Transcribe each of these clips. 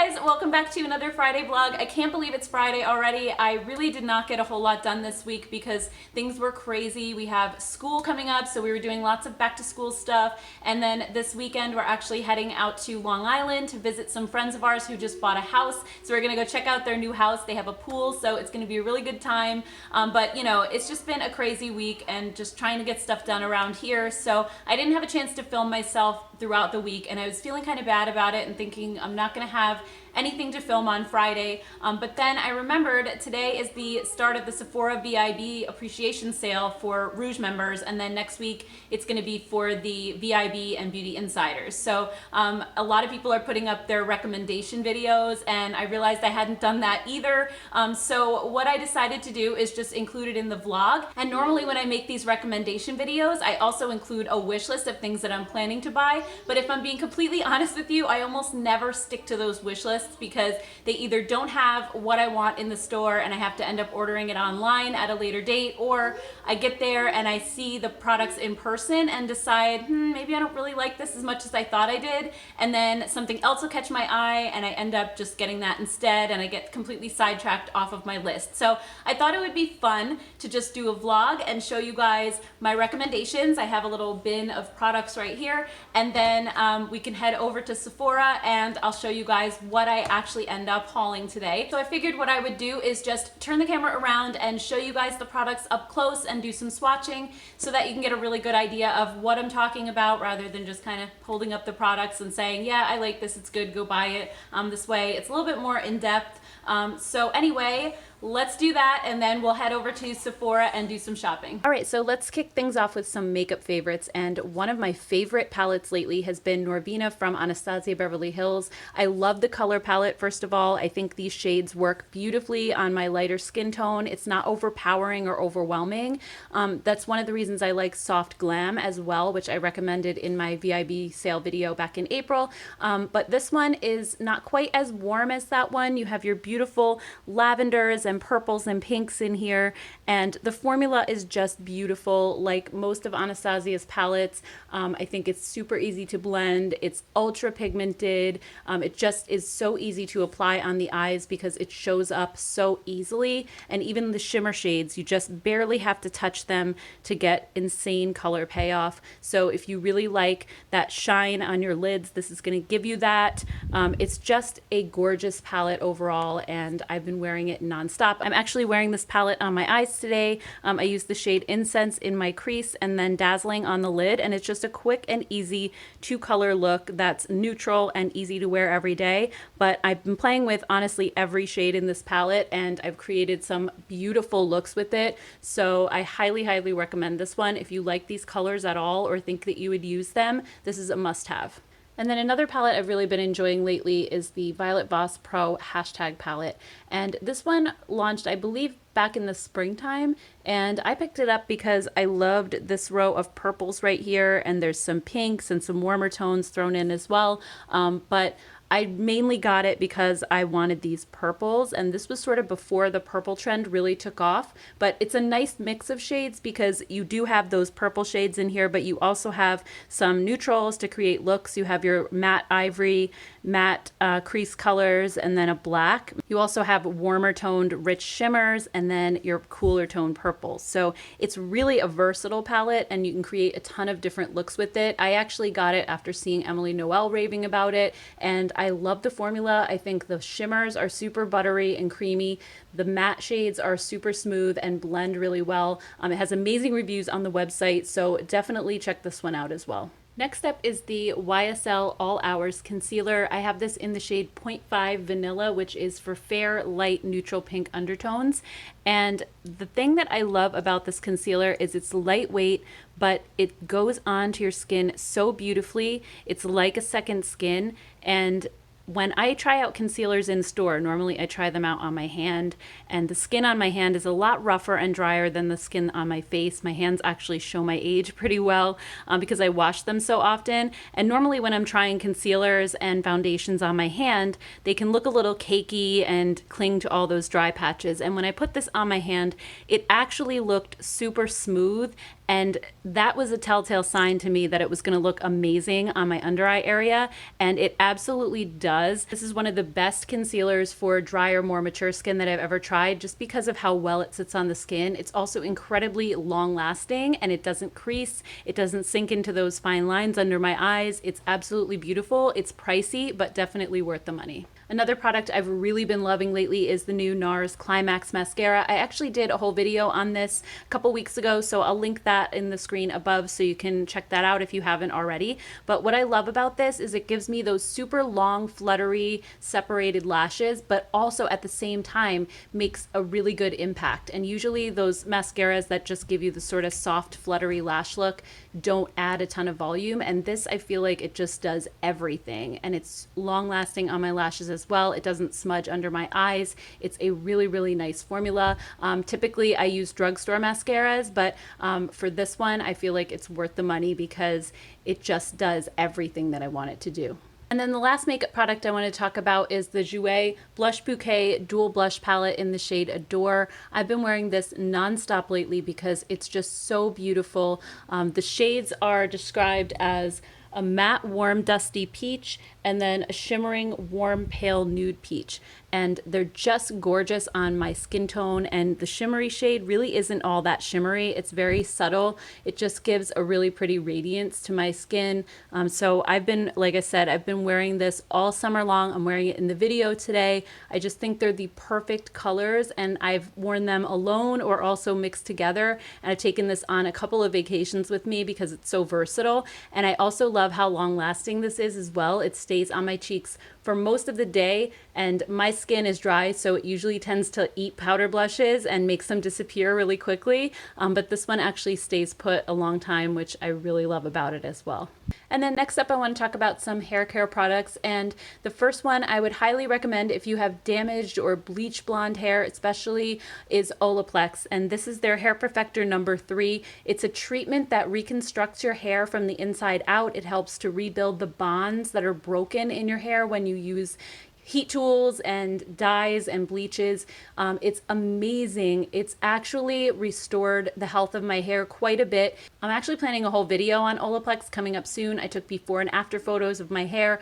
guys, welcome back to another Friday vlog. I can't believe it's Friday already. I really did not get a whole lot done this week because things were crazy. We have school coming up, so we were doing lots of back to school stuff. And then this weekend, we're actually heading out to Long Island to visit some friends of ours who just bought a house. So we're gonna go check out their new house. They have a pool, so it's gonna be a really good time. But you know, it's just been a crazy week and just trying to get stuff done around here. So I didn't have a chance to film myself throughout the week, and I was feeling kind of bad about it and thinking I'm not gonna have anything to film on Friday, but then I remembered today is the start of the Sephora VIB appreciation sale for Rouge members, and then next week it's going to be for the VIB and Beauty Insiders. So a lot of people are putting up their recommendation videos, and I realized I hadn't done that either. So what I decided to do is just include it in the vlog. And normally when I make these recommendation videos, I also include a wish list of things that I'm planning to buy. But if I'm being completely honest with you, I almost never stick to those wish lists because they either don't have what I want in the store and I have to end up ordering it online at a later date, or I get there and I see the products in person and decide, maybe I don't really like this as much as I thought I did, and then something else will catch my eye and I end up just getting that instead, and I get completely sidetracked off of my list. So I thought it would be fun to just do a vlog and show you guys my recommendations. I have a little bin of products right here, and then we can head over to Sephora and I'll show you guys what I actually end up hauling today. So I figured what I would do is just turn the camera around and show you guys the products up close and do some swatching so that you can get a really good idea of what I'm talking about, rather than just kind of holding up the products and saying, yeah, I like this, it's good, go buy it. This way it's a little bit more in-depth. So anyway, let's do that, and then we'll head over to Sephora and do some shopping. All right, so let's kick things off with some makeup favorites, and one of my favorite palettes lately has been Norvina from Anastasia Beverly Hills. I love the color palette, first of all. I think these shades work beautifully on my lighter skin tone. It's not overpowering or overwhelming. That's one of the reasons I like Soft Glam as well, which I recommended in my VIB sale video back in April. But this one is not quite as warm as that one. You have your beautiful lavenders and purples and pinks in here, and the formula is just beautiful. Like most of Anastasia's palettes, I think it's super easy to blend. It's ultra pigmented. It just is so easy to apply on the eyes because it shows up so easily, and even the shimmer shades, you just barely have to touch them to get insane color payoff. So if you really like that shine on your lids, this is going to give you that. It's just a gorgeous palette overall, and I've been wearing it nonstop. I'm actually wearing this palette on my eyes today. I used the shade Incense in my crease and then Dazzling on the lid, and it's just a quick and easy two-color look that's neutral and easy to wear every day. But I've been playing with honestly every shade in this palette, and I've created some beautiful looks with it. So I highly, highly recommend this one. If you like these colors at all or think that you would use them, this is a must-have. And then another palette I've really been enjoying lately is the Violet Voss Pro hashtag palette. And this one launched, I believe, back in the springtime, and I picked it up because I loved this row of purples right here, and there's some pinks and some warmer tones thrown in as well. But I mainly got it because I wanted these purples, and this was sort of before the purple trend really took off. But it's a nice mix of shades because you do have those purple shades in here, but you also have some neutrals to create looks. You have your matte ivory, matte crease colors, and then a black. You also have warmer toned rich shimmers, and then your cooler toned purples. So it's really a versatile palette, and you can create a ton of different looks with it. I actually got it after seeing Emily Noel raving about it, and I love the formula. I think the shimmers are super buttery and creamy. The matte shades are super smooth and blend really well. It has amazing reviews on the website, so definitely check this one out as well. Next up is the YSL All Hours Concealer. I have this in the shade 0.5 Vanilla, which is for fair, light, neutral pink undertones. And the thing that I love about this concealer is it's lightweight, but it goes onto your skin so beautifully. It's like a second skin, and when I try out concealers in store, normally I try them out on my hand, and the skin on my hand is a lot rougher and drier than the skin on my face. My hands actually show my age pretty well because I wash them so often. And normally when I'm trying concealers and foundations on my hand, they can look a little cakey and cling to all those dry patches. And when I put this on my hand, it actually looked super smooth, and that was a telltale sign to me that it was going to look amazing on my under eye area, and it absolutely does. does. This is one of the best concealers for drier, more mature skin that I've ever tried, just because of how well it sits on the skin. It's also incredibly long lasting, and it doesn't crease. It doesn't sink into those fine lines under my eyes. It's absolutely beautiful. It's pricey, but definitely worth the money. Another product I've really been loving lately is the new NARS Climax mascara. I actually did a whole video on this a couple weeks ago, so I'll link that in the screen above so you can check that out if you haven't already. But what I love about this is it gives me those super long, fluttery, separated lashes, but also at the same time makes a really good impact. And usually those mascaras that just give you the sort of soft, fluttery lash look don't add a ton of volume, and this, I feel like it just does everything, and it's long lasting on my lashes as well. It doesn't smudge under my eyes. It's a really, really nice formula. Typically I use drugstore mascaras, but for this one I feel like it's worth the money because it just does everything that I want it to do. And then the last makeup product I want to talk about is the 𝙎𝙀𝙋𝙃𝙊𝙈𝙈𝙈 Blush Bouquet Dual Blush Palette in the shade Adore. I've been wearing this nonstop lately because it's just so beautiful. The shades are described as a matte warm dusty peach and then a shimmering warm pale nude peach, and they're just gorgeous on my skin tone. And the shimmery shade really isn't all that shimmery. It's very subtle. It just gives a really pretty radiance to my skin. So I've been, like I said, I've been wearing this all summer long. I'm wearing it in the video today. I just think they're the perfect colors, and I've worn them alone or also mixed together, and I've taken this on a couple of vacations with me because it's so versatile. And I also love how long lasting this is as well. It stays on my cheeks for most of the day, and my skin is dry, so it usually tends to eat powder blushes and makes them disappear really quickly, but this one actually stays put a long time, which I really love about it as well. And then next up I want to talk about some hair care products, and the first one I would highly recommend if you have damaged or bleached blonde hair especially is Olaplex, and this is their Hair Perfector number 3. It's a treatment that reconstructs your hair from the inside out. It helps to rebuild the bonds that are broken in your hair when you use heat tools and dyes and bleaches. It's amazing. It's actually restored the health of my hair quite a bit. I'm actually planning a whole video on Olaplex coming up soon. I took before and after photos of my hair.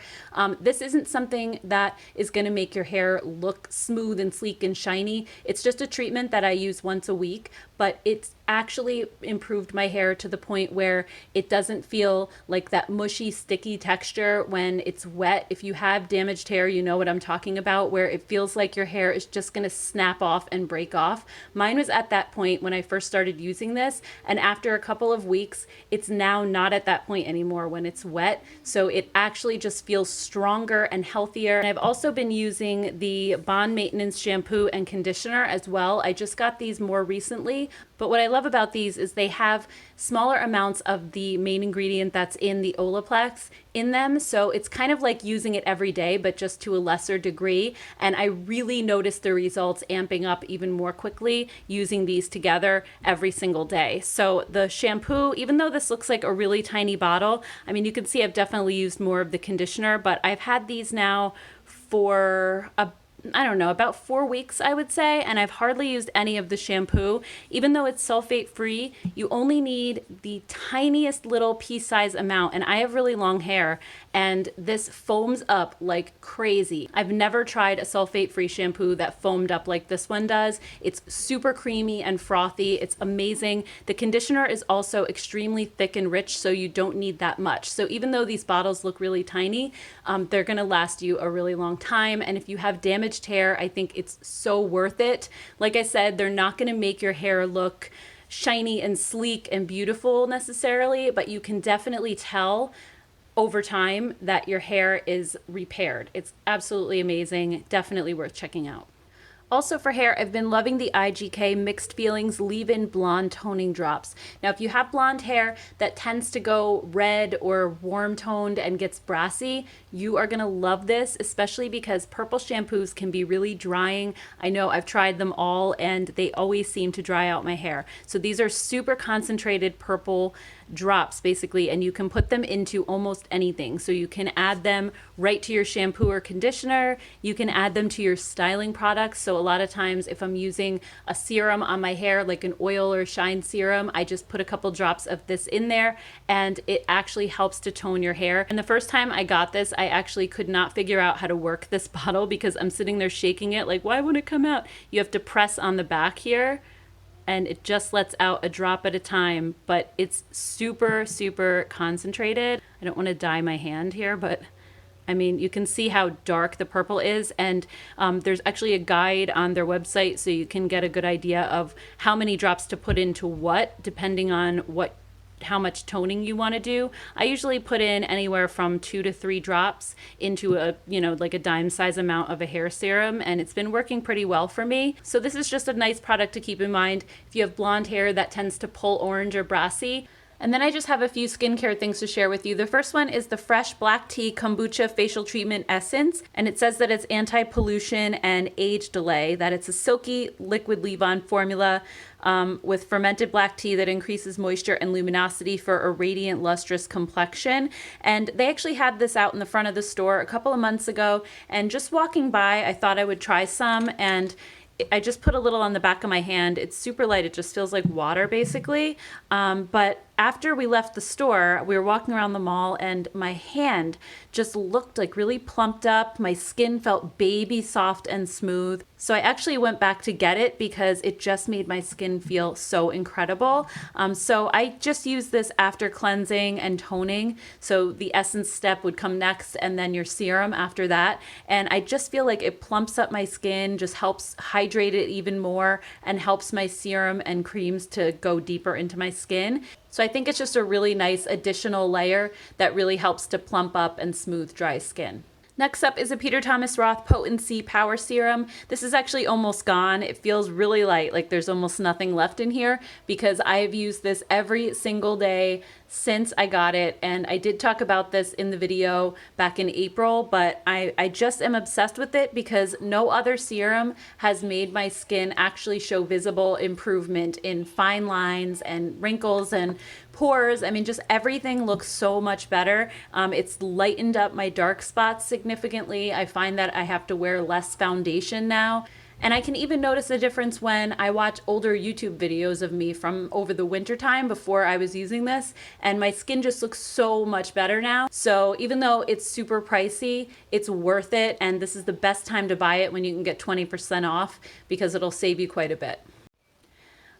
This isn't something that is going to make your hair look smooth and sleek and shiny. It's just a treatment that I use once a week, but it's actually improved my hair to the point where it doesn't feel like that mushy, sticky texture when it's wet. If you have damaged hair, you know what I'm talking about, where it feels like your hair is just going to snap off and break off. Mine was at that point when I first started using this, and after a couple of weeks, it's now not at that point anymore when it's wet. So it actually just feels stronger and healthier. And I've also been using the Bond Maintenance shampoo and conditioner as well. I just got these more recently, but what I love about these is they have smaller amounts of the main ingredient that's in the Olaplex in them, so it's kind of like using it every day but just to a lesser degree, and I really noticed the results amping up even more quickly using these together every single day. So the shampoo, even though this looks like a really tiny bottle, I mean, you can see I've definitely used more of the conditioner, but I've had these now for I don't know, about 4 weeks, I would say, and I've hardly used any of the shampoo. Even though it's sulfate free, you only need the tiniest little pea-size amount, and I have really long hair, and this foams up like crazy. I've never tried a sulfate-free shampoo that foamed up like this one does. It's super creamy and frothy. It's amazing. The conditioner is also extremely thick and rich, so you don't need that much. So even though these bottles look really tiny, they're gonna last you a really long time, and if you have damaged hair, I think it's so worth it. Like I said, they're not going to make your hair look shiny and sleek and beautiful necessarily, but you can definitely tell over time that your hair is repaired. It's absolutely amazing. Definitely worth checking out. Also for hair, I've been loving the IGK Mixed Feelings Leave-In Blonde Toning Drops. Now, if you have blonde hair that tends to go red or warm toned and gets brassy, you are gonna love this, especially because purple shampoos can be really drying. I know I've tried them all and they always seem to dry out my hair. So these are super concentrated purple drops basically, and you can put them into almost anything. So you can add them right to your shampoo or conditioner. You can add them to your styling products. So a lot of times if I'm using a serum on my hair, like an oil or shine serum, I just put a couple drops of this in there and it actually helps to tone your hair. And the first time I got this, I actually could not figure out how to work this bottle because I'm sitting there shaking it like, why won't it come out? You have to press on the back here and it just lets out a drop at a time, but it's super, super concentrated. I don't want to dye my hand here, but I mean, you can see how dark the purple is, and there's actually a guide on their website so you can get a good idea of how many drops to put into what, depending on how much toning you want to do. I usually put in anywhere from 2 to 3 drops into a, like a dime size amount of a hair serum, and it's been working pretty well for me. So this is just a nice product to keep in mind if you have blonde hair that tends to pull orange or brassy. And then I just have a few skincare things to share with you. The first one is the Fresh Black Tea Kombucha Facial Treatment Essence. And it says that it's anti-pollution and age delay, that it's a silky liquid leave-on formula with fermented black tea that increases moisture and luminosity for a radiant, lustrous complexion. And they actually had this out in the front of the store a couple of months ago. And just walking by, I thought I would try some, and I just put a little on the back of my hand. It's super light. It just feels like water basically. But after we left the store, we were walking around the mall and my hand just looked like really plumped up. My skin felt baby soft and smooth. So I actually went back to get it because it just made my skin feel so incredible. So I just used this after cleansing and toning. So the essence step would come next and then your serum after that. And I just feel like it plumps up my skin, just helps hydrate it even more, and helps my serum and creams to go deeper into my skin. So I think it's just a really nice additional layer that really helps to plump up and smooth dry skin. Next up is a Peter Thomas Roth Potency Power Serum. This is actually almost gone. It feels really light, like there's almost nothing left in here because I've used this every single day since I got it. And I did talk about this in the video back in April, but I just am obsessed with it because no other serum has made my skin actually show visible improvement in fine lines and wrinkles and pores. I mean, just everything looks so much better. It's lightened up my dark spots significantly. I find that I have to wear less foundation now. And I can even notice a difference when I watch older YouTube videos of me from over the winter time before I was using this, and my skin just looks so much better now. So even though it's super pricey, it's worth it, and this is the best time to buy it when you can get 20% off because it'll save you quite a bit.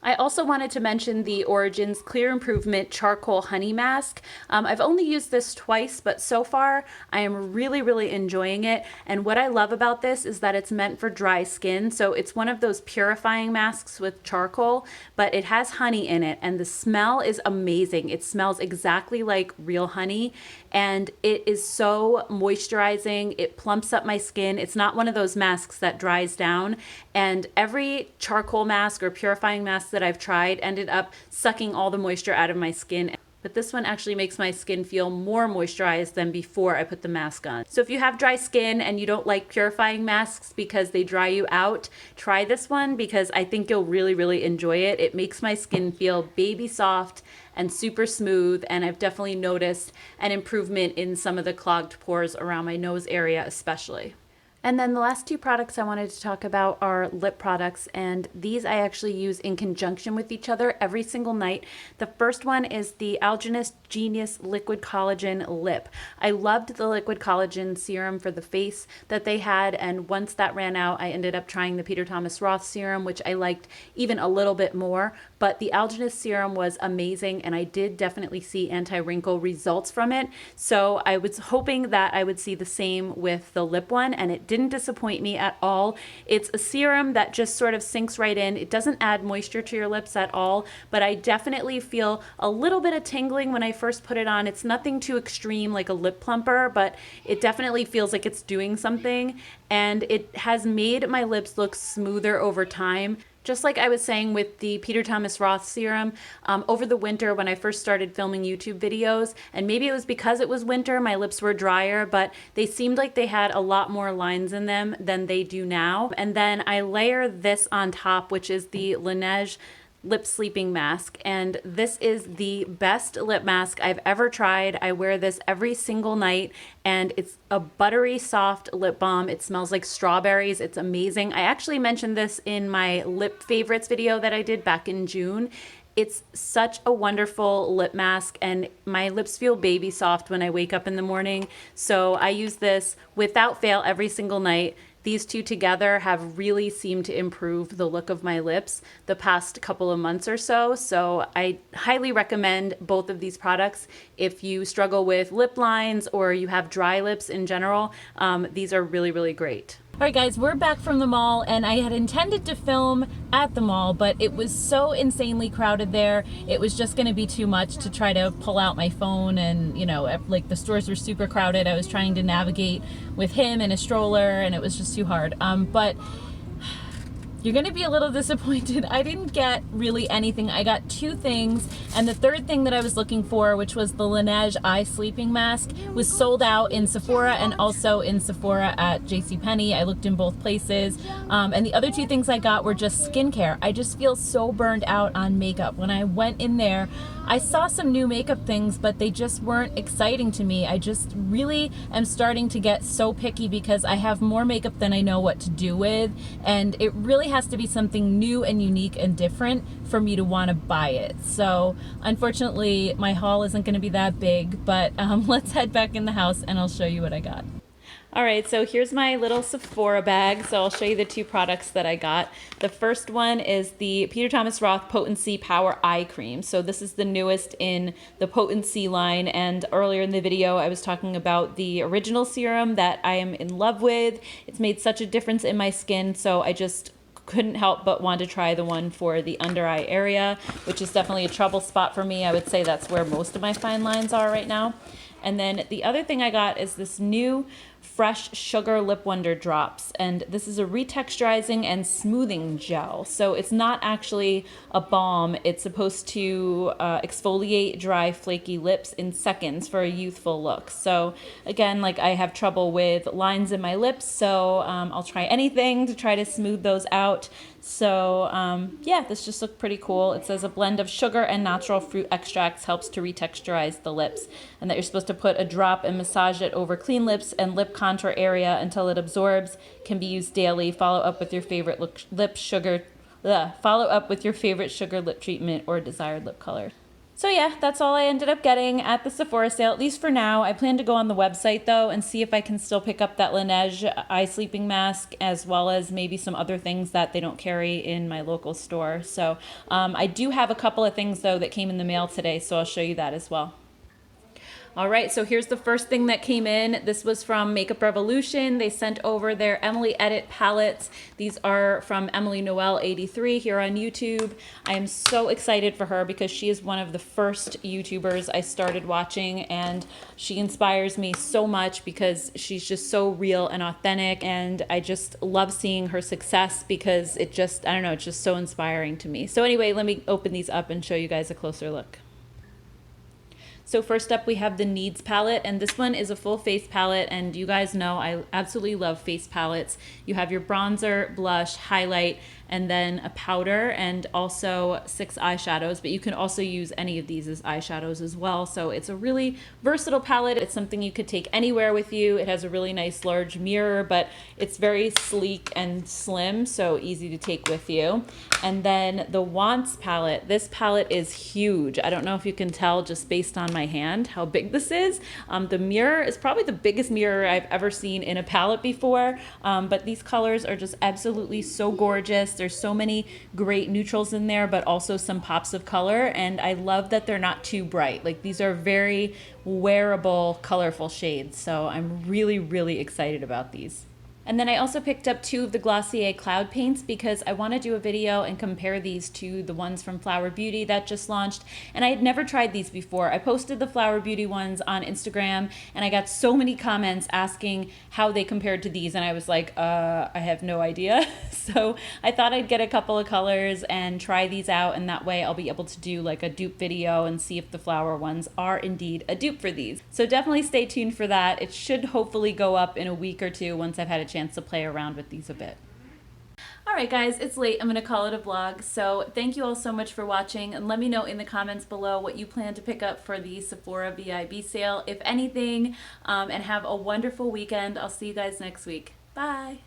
I also wanted to mention the Origins Clear Improvement Charcoal Honey Mask. I've only used this twice, but so far I am really, really enjoying it. And what I love about this is that it's meant for dry skin. So it's one of those purifying masks with charcoal, but it has honey in it, and the smell is amazing. It smells exactly like real honey, and it is so moisturizing. It plumps up my skin. It's not one of those masks that dries down. And every charcoal mask or purifying mask that I've tried ended up sucking all the moisture out of my skin. But this one actually makes my skin feel more moisturized than before I put the mask on. So if you have dry skin and you don't like purifying masks because they dry you out, try this one because I think you'll really, really enjoy it. It makes my skin feel baby soft and super smooth, and I've definitely noticed an improvement in some of the clogged pores around my nose area especially. And then the last two products I wanted to talk about are lip products, and these I actually use in conjunction with each other every single night. The first one is the Algenist Genius Liquid Collagen Lip. I loved the liquid collagen serum for the face that they had, and once that ran out, I ended up trying the Peter Thomas Roth serum, which I liked even a little bit more. But the Algenist serum was amazing, and I did definitely see anti-wrinkle results from it. So I was hoping that I would see the same with the lip one, and it didn't disappoint me at all. It's a serum that just sort of sinks right in. It doesn't add moisture to your lips at all, but I definitely feel a little bit of tingling when I first put it on. It's nothing too extreme like a lip plumper, but it definitely feels like it's doing something, and it has made my lips look smoother over time. Just like I was saying with the Peter Thomas Roth serum, over the winter when I first started filming YouTube videos, and maybe it was because it was winter, my lips were drier, but they seemed like they had a lot more lines in them than they do now. And then I layer this on top, which is the Laneige lip sleeping mask, and this is the best lip mask I've ever tried. I wear this every single night, and it's a buttery soft lip balm. It smells like strawberries. It's amazing. I actually mentioned this in my lip favorites video that I did back in June. It's such a wonderful lip mask, and my lips feel baby soft when I wake up in the morning. So I use this without fail every single night. These two together have really seemed to improve the look of my lips the past couple of months or so. So I highly recommend both of these products if you struggle with lip lines or you have dry lips in general. These are really, really great. All right, guys, we're back from the mall, and I had intended to film at the mall, but it was so insanely crowded there. It was just going to be too much to try to pull out my phone, and you know, like the stores were super crowded. I was trying to navigate with him in a stroller, and it was just too hard. But you're going to be a little disappointed. I didn't get really anything. I got two things, and the third thing that I was looking for, which was the Laneige eye sleeping mask, was sold out in Sephora and also in Sephora at JCPenney. I looked in both places. And the other two things I got were just skincare. I just feel so burned out on makeup. When I went in there, I saw some new makeup things, but they just weren't exciting to me. I just really am starting to get so picky because I have more makeup than I know what to do with, and it really has to be something new and unique and different for me to want to buy it. So unfortunately, my haul isn't going to be that big, but let's head back in the house and I'll show you what I got. All right, so here's my little Sephora bag. So I'll show you the two products that I got. The first one is the Peter Thomas Roth Potency Power Eye Cream. So this is the newest in the Potency line, and earlier in the video I was talking about the original serum that I am in love with. It's made such a difference in my skin, so I just couldn't help but want to try the one for the under eye area, which is definitely a trouble spot for me. I would say that's where most of my fine lines are right now. And then the other thing I got is this new Fresh Sugar Lip Wonder Drops, and this is a retexturizing and smoothing gel. So it's not actually a balm. It's supposed to exfoliate dry, flaky lips in seconds for a youthful look. So again, like, I have trouble with lines in my lips, so I'll try anything to try to smooth those out. So yeah, this just looked pretty cool. It says a blend of sugar and natural fruit extracts helps to retexturize the lips, and that you're supposed to put a drop and massage it over clean lips and lip contour area until it absorbs. Can be used daily. Follow up with your favorite sugar lip treatment or desired lip color. So yeah, that's all I ended up getting at the Sephora sale, at least for now. I plan to go on the website though and see if I can still pick up that Laneige eye sleeping mask, as well as maybe some other things that they don't carry in my local store. So I do have a couple of things though that came in the mail today, so I'll show you that as well. All right, so here's the first thing that came in. This was from Makeup Revolution. They sent over their Emily Edit palettes. These are from Emily Noel 83 here on YouTube. I am so excited for her because she is one of the first YouTubers I started watching, and she inspires me so much because she's just so real and authentic, and I just love seeing her success because it just, I don't know, it's just so inspiring to me. So anyway, let me open these up and show you guys a closer look. So first up, we have the Needs palette, and this one is a full face palette, and you guys know I absolutely love face palettes. You have your bronzer, blush, highlight, and then a powder, and also 6 eyeshadows, but you can also use any of these as eyeshadows as well. So it's a really versatile palette. It's something you could take anywhere with you. It has a really nice large mirror, but it's very sleek and slim, so easy to take with you. And then the Wants palette. This palette is huge. I don't know if you can tell just based on my hand how big this is. The mirror is probably the biggest mirror I've ever seen in a palette before, but these colors are just absolutely so gorgeous. There's so many great neutrals in there, but also some pops of color, and I love that they're not too bright. Like, these are very wearable, colorful shades, so I'm really, really excited about these. And then I also picked up 2 of the Glossier Cloud Paints because I want to do a video and compare these to the ones from Flower Beauty that just launched. And I had never tried these before. I posted the Flower Beauty ones on Instagram, and I got so many comments asking how they compared to these, and I was like, I have no idea. So I thought I'd get a couple of colors and try these out, and that way I'll be able to do like a dupe video and see if the Flower ones are indeed a dupe for these. So definitely stay tuned for that. It should hopefully go up in a week or two once I've had a chance to play around with these a bit. Alright guys, it's late. I'm going to call it a vlog. So thank you all so much for watching, and let me know in the comments below what you plan to pick up for the Sephora VIB sale, if anything, and have a wonderful weekend. I'll see you guys next week. Bye!